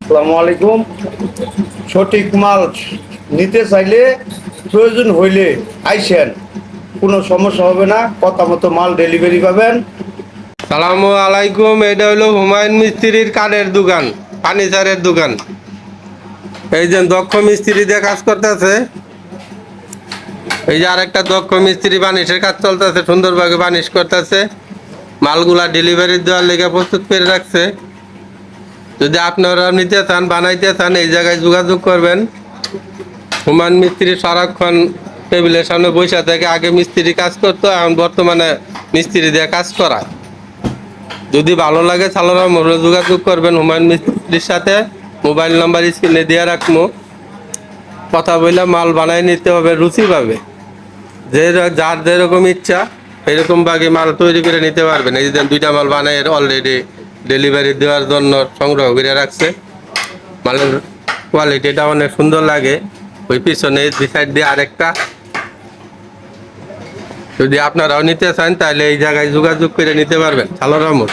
আসসালামু আলাইকুম। সঠিক মাল নিতে চাইলে প্রয়োজন হইলে আইসেন, কোনো সমস্যা হবে না, কথা মতো মাল ডেলিভারি পাবেন। সালামু আলাইকুম। এটা হলো হুমায়ুন মিস্ত্রির কাঠের দোকান, ফার্নিচারের দোকান। এই যে দক্ষ মিস্ত্রি দিয়ে কাজ করতেছে। এই যে আরেকটা দক্ষ মিস্ত্রি বানিশের কাজ চলতেছে, সুন্দরভাবে বানিশ করতেছে, মালগুলা ডেলিভারি দেওয়ার লেগে প্রস্তুত করে রাখছে। যদি আপনারা নিতে চান, বানাইতে চান, এই জায়গায় যোগাযোগ করবেন। হুমায়ুন মিস্ত্রি সারাক্ষণ টেবিলের সামনে বসে থেকে, আগে মিস্ত্রি কাজ করতো, এখন বর্তমানে মিস্ত্রি দিয়ে কাজ করায়। যদি ভালো লাগে তাহলে মোড়ে যোগাযোগ করবেন হুমায়ুন মিস্ত্রির সাথে। মোবাইল নাম্বার স্ক্রিনে দিয়ে রাখবো, কথা বললে মাল বানাই নিতে হবে, রুচি পাবে। যার যেরকম ইচ্ছা এরকম ভাবে মাল তৈরি করে নিতে পারবেন। এই যে দুইটা মাল বানাই অলরেডি ডেলিভারি দেওয়ার জন্য সংগ্রহ করে রাখছে। মালের কোয়ালিটিটা অনেক সুন্দর লাগে। ওই পিছনে সাইড দিয়ে আরেকটা। যদি আপনারাও নিতে চান তাহলে এই জায়গায় যোগাযোগ করে নিতে পারবেন। আল্লাহর রহমত।